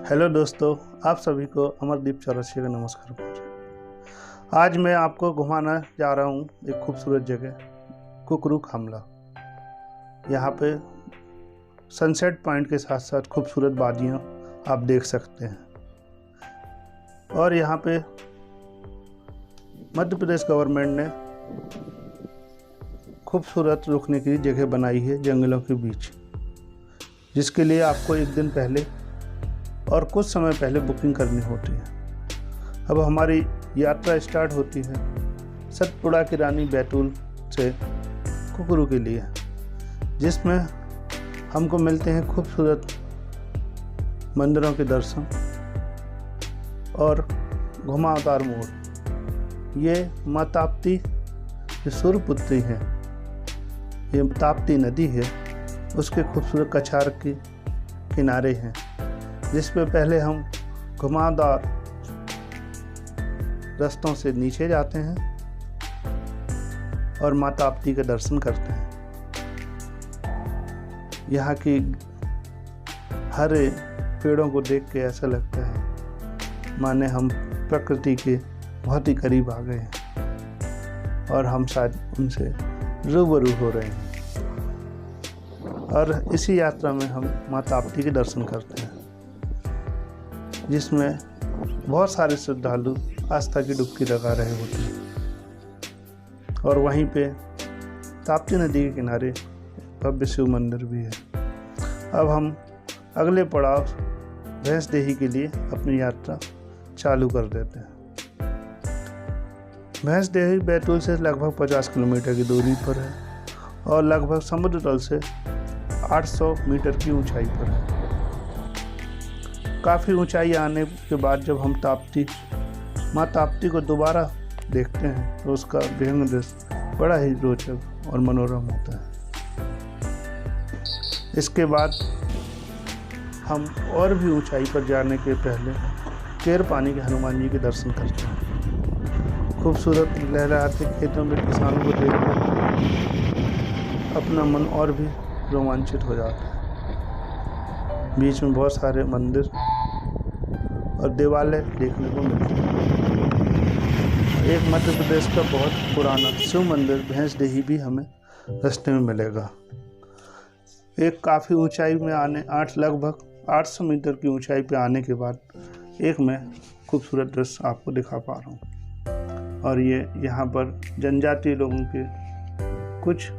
Hello दोस्तों, आप सभी को अमरदीप चौरसिया का नमस्कार पहुँचे। आज मैं आपको घुमाना जा रहा हूँ एक खूबसूरत जगह कुकरू खामला। यहाँ पे सनसेट पॉइंट के साथ साथ खूबसूरत वादियाँ आप देख सकते हैं। और यहाँ पे मध्य प्रदेश गवर्नमेंट ने खूबसूरत रुकने की जगह बनाई है जंगलों के बीच, जिसके लिए आपको एक दिन पहले और कुछ समय पहले बुकिंग करनी होती है। अब हमारी यात्रा स्टार्ट होती है सतपुड़ा की रानी बैतूल से कुकरू के लिए, जिसमें हमको मिलते हैं खूबसूरत मंदिरों के दर्शन और घुमावदार मोड़। ये माँ ताप्ती जो सूर्यपुत्री है, ये ताप्ती नदी है, उसके खूबसूरत कछार के किनारे हैं, जिस पे पहले हम घुमावदार रास्तों से नीचे जाते हैं और माँ ताप्ती के दर्शन करते हैं। यहाँ की हरे पेड़ों को देख के ऐसा लगता है माने हम प्रकृति के बहुत ही करीब आ गए हैं और हम शायद उनसे रूबरू हो रहे हैं। और इसी यात्रा में हम माँ ताप्ती के दर्शन करते हैं, जिसमें बहुत सारे श्रद्धालु आस्था की डुबकी लगा रहे होते हैं। और वहीं पे ताप्ती नदी के किनारे भव्य शिव मंदिर भी है। अब हम अगले पड़ाव भैंसदेही के लिए अपनी यात्रा चालू कर देते हैं। भैंसदेही बैतूल से लगभग 50 किलोमीटर की दूरी पर है और लगभग समुद्र तल से 800 मीटर की ऊंचाई पर है। काफ़ी ऊंचाई आने के बाद जब हम माँ ताप्ती को दोबारा देखते हैं तो उसका विहंग दृश्य बड़ा ही रोचक और मनोरम होता है। इसके बाद हम और भी ऊंचाई पर जाने के पहले केर पानी के हनुमान जी के दर्शन करते हैं। खूबसूरत लहराते खेतों में किसानों को देखकर अपना मन और भी रोमांचित हो जाता है। बीच में बहुत सारे मंदिर और देवालय देखने को मिलते हैं। एक मध्य प्रदेश का बहुत पुराना शिव मंदिर भैंसदेही भी हमें रास्ते में मिलेगा। एक काफ़ी ऊंचाई में आने लगभग 800 मीटर की ऊंचाई पे आने के बाद एक मैं खूबसूरत दृश्य आपको दिखा पा रहा हूँ। और ये यहाँ पर जनजातीय लोगों के कुछ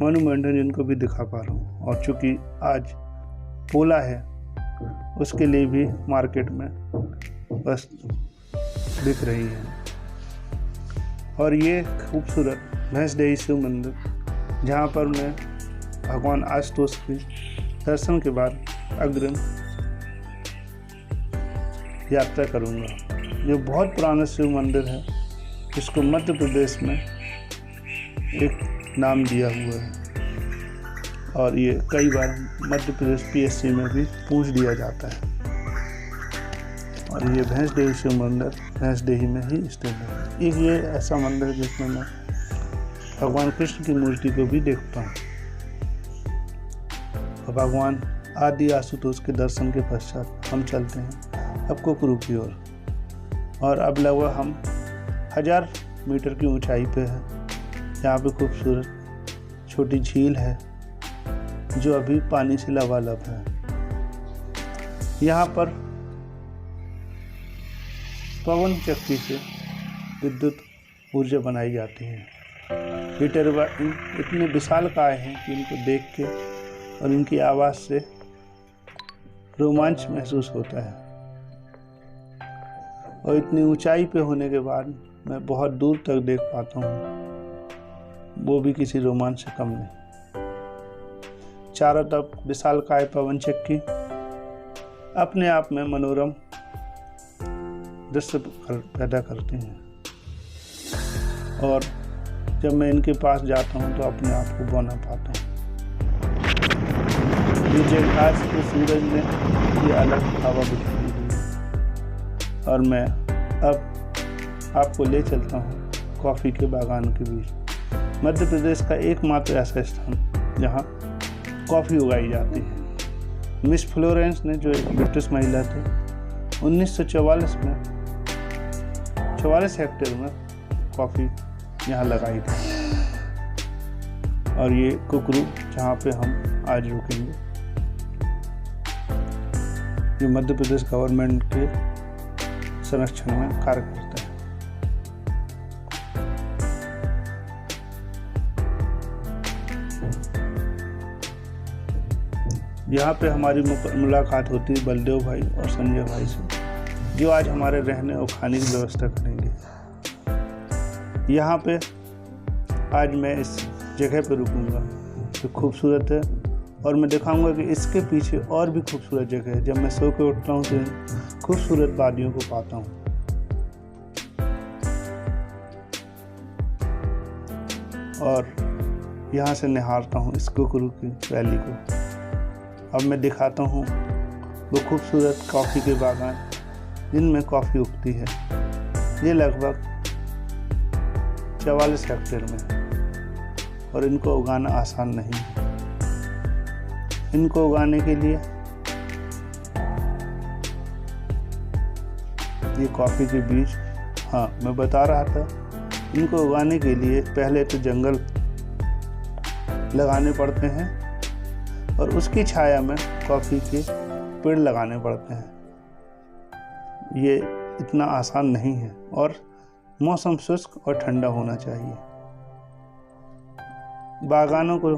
मोन्यूमेंट हैं जिनको भी दिखा पा रहा हूँ। और चूँकि आज पोला है, उसके लिए भी मार्केट में बस दिख रही है। और ये खूबसूरत भैंसदेही शिव मंदिर, जहाँ पर मैं भगवान आशुतोष के दर्शन के बाद अग्रिम यात्रा करूँगा। ये बहुत पुराना शिव मंदिर है, जिसको मध्य प्रदेश में एक नाम दिया हुआ है और ये कई बार मध्य प्रदेश PSC में भी पूछ दिया जाता है। और ये भैंसदेही शिव मंदिर भैंसदेही में ही स्थित है। एक ये ऐसा मंदिर जिसमें मैं भगवान कृष्ण की मूर्ति को भी देखता हूँ। और भगवान आदि आशुतोष के दर्शन के पश्चात हम चलते हैं अब कुकरू की ओर। और अब लगभग हम 1000 मीटर की ऊंचाई पे है। यहाँ पे खूबसूरत छोटी झील है जो अभी पानी से लबालब है। यहाँ पर पवन चक्की से विद्युत ऊर्जा बनाई जाती है। ये इतने विशालकाय हैं कि इनको देख के और इनकी आवाज़ से रोमांच महसूस होता है। और इतनी ऊंचाई पे होने के बाद मैं बहुत दूर तक देख पाता हूँ, वो भी किसी रोमांच से कम नहीं। चारों तरफ विशालकाय पवन चक्की अपने आप में मनोरम दृश्य पैदा करते हैं। और जब मैं इनके पास जाता हूँ तो अपने आप को बना पाता हूँ। आज के सूरज ने ये अलग हवा बिखेरी हुई है। और मैं अब आपको ले चलता हूँ कॉफ़ी के बागान के बीच। मध्य प्रदेश का एकमात्र ऐसा स्थान जहाँ कॉफ़ी उगाई जाती है। मिस फ्लोरेंस ने, जो एक ब्रिटिश महिला थी, 1944 में 44 हेक्टेयर में कॉफ़ी यहाँ लगाई थी। और ये कुकरू जहाँ पे हम आज रुकेंगे, ये मध्य प्रदेश गवर्नमेंट के संरक्षण में कार्य करता है। यहाँ पे हमारी मुलाकात होती है बलदेव भाई और संजय भाई से, जो आज हमारे रहने और खाने की व्यवस्था करेंगे। यहाँ पे आज मैं इस जगह पे रुकूंगा जो खूबसूरत है, और मैं दिखाऊंगा कि इसके पीछे और भी खूबसूरत जगह है। जब मैं सो के उठता हूँ तो खूबसूरत वादियों को पाता हूँ। और यहाँ से निहारता हूँ इस कुकरू की वैली को। अब मैं दिखाता हूँ वो खूबसूरत कॉफ़ी के बागान जिनमें कॉफ़ी उगती है। ये लगभग 44 हेक्टेयर में, और इनको उगाना आसान नहीं है। इनको उगाने के लिए ये कॉफ़ी के बीज, हाँ मैं बता रहा था, इनको उगाने के लिए पहले तो जंगल लगाने पड़ते हैं और उसकी छाया में कॉफ़ी के पेड़ लगाने पड़ते हैं। ये इतना आसान नहीं है, और मौसम शुष्क और ठंडा होना चाहिए। बागानों को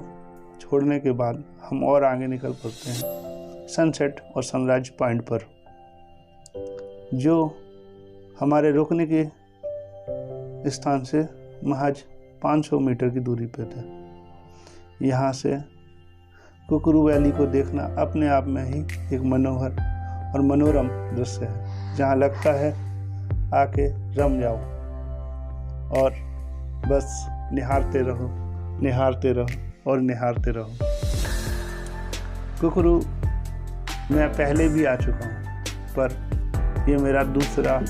छोड़ने के बाद हम और आगे निकल पड़ते हैं सनसेट और सनराइज पॉइंट पर, जो हमारे रुकने के स्थान से महज 500 मीटर की दूरी पर थे। यहाँ से कुकरू वैली को देखना अपने आप में ही एक मनोहर और मनोरम दृश्य है, जहाँ लगता है आके रम जाओ और बस निहारते रहो, निहारते रहो और निहारते रहो। कुकरू मैं पहले भी आ चुका हूँ, पर ये मेरा दूसरा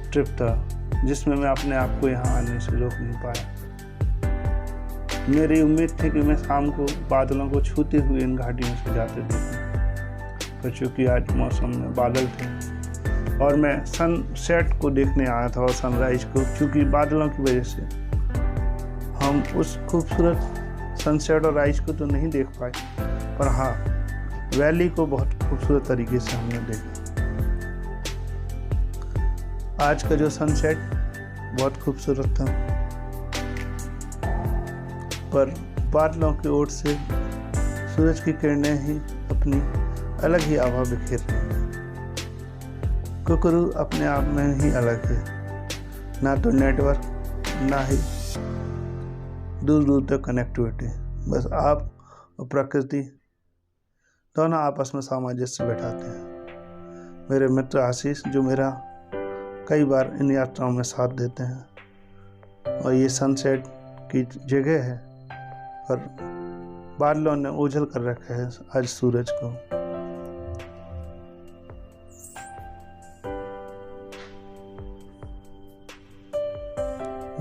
ट्रिप था जिसमें मैं अपने आप को यहाँ आने से रोक नहीं पाया। मेरी उम्मीद थी कि मैं शाम को बादलों को छूते हुए इन घाटियों से जाते देखूं, पर चूँकि आज मौसम में बादल थे और मैं सनसेट को देखने आया था और सनराइज को, चूँकि बादलों की वजह से हम उस खूबसूरत सनसेट और राइज को तो नहीं देख पाए, पर हाँ वैली को बहुत खूबसूरत तरीके से हमने देखा। आज का जो सनसेट बहुत खूबसूरत था, पर बादलों की ओर से सूरज की किरणें ही अपनी अलग ही आभा बिखेर रही हैं। कुकरू अपने आप में ही अलग है, ना तो नेटवर्क ना ही दूर दूर तक कनेक्टिविटी, बस आप और प्रकृति दोनों आपस में सामंजस्य बैठाते हैं। मेरे मित्र आशीष, जो मेरा कई बार इन यात्राओं में साथ देते हैं, और ये सनसेट की जगह है, पर बादलों ने ओझल कर रखा है आज सूरज को।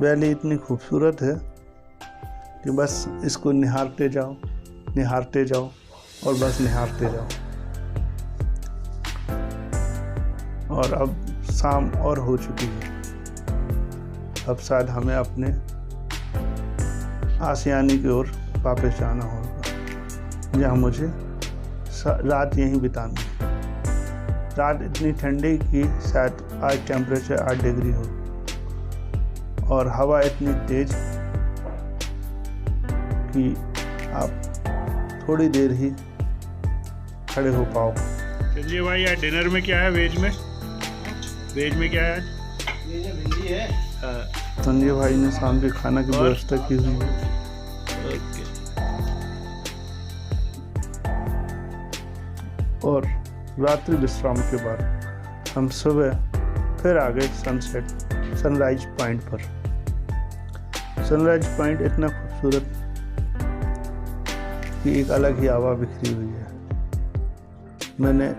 वैली इतनी खूबसूरत है कि बस इसको निहारते जाओ, निहारते जाओ और बस निहारते जाओ। और अब शाम और हो चुकी है, अब शायद हमें अपने आशियाने की ओर वापस जाना होगा, जहाँ मुझे रात यहीं बितानी है। रात इतनी ठंडी कि शायद आज टेम्परेचर 8 डिग्री हो, और हवा इतनी तेज कि आप थोड़ी देर ही खड़े हो पाओ। चलिए भाई, आज डिनर में क्या है? वेज में क्या है आज? भिंडी है। संजय भाई ने शाम के खाना की व्यवस्था की हुई है। ओके। और रात्रि विश्राम के बाद हम सुबह फिर आ गए सनराइज पॉइंट पर। सनराइज पॉइंट इतना खूबसूरत कि एक अलग ही हवा बिखरी हुई है। मैंने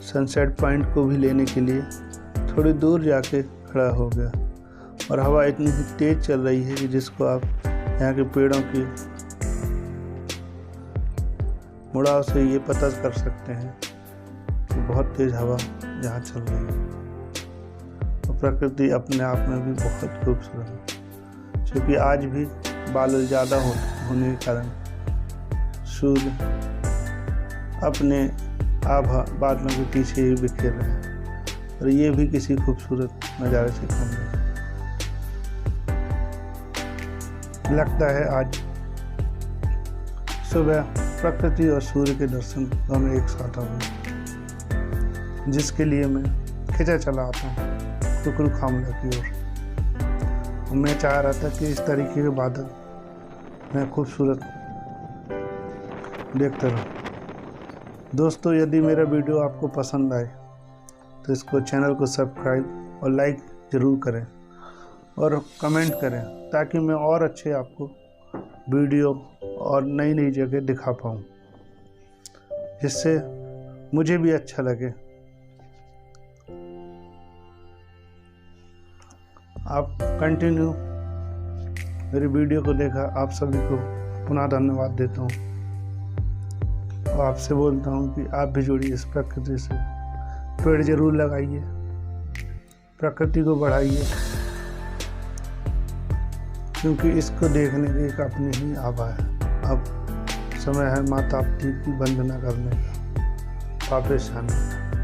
सनसेट पॉइंट को भी लेने के लिए थोड़ी दूर जाके खड़ा हो गया, और हवा इतनी ही तेज चल रही है कि जिसको आप यहाँ के पेड़ों की मुड़ाव से ये पता कर सकते हैं कि बहुत तेज़ हवा यहाँ चल रही है। और प्रकृति अपने आप में भी बहुत खूबसूरत है, क्योंकि आज भी बादल ज़्यादा होने के कारण सूर्य अपने आभा बादलों के पीछे ही बिखेर रहे हैं, और ये भी किसी खूबसूरत नज़ारे से कम नहीं। लगता है आज सुबह प्रकृति और सूर्य के दर्शन दोनों एक साथ होंगे, जिसके लिए मैं खिंचा चला आता हूँ कुकरू खामला की ओर। मैं चाह रहा था कि इस तरीके के बादल मैं खूबसूरत देखता रहूँ। दोस्तों, यदि मेरा वीडियो आपको पसंद आए तो इसको चैनल को सब्सक्राइब और लाइक ज़रूर करें और कमेंट करें, ताकि मैं और अच्छे आपको वीडियो और नई नई जगह दिखा पाऊँ, जिससे मुझे भी अच्छा लगे। आप कंटिन्यू मेरी वीडियो को देखा, आप सभी को पुनः धन्यवाद देता हूँ और आपसे बोलता हूँ कि आप भी जुड़िए इस प्रकृति से। पेड़ जरूर लगाइए, प्रकृति को बढ़ाइए, क्योंकि इसको देखने की एक अपनी ही आभा है। अब समय है माता पिता की वंदना करने का, वापस आने का।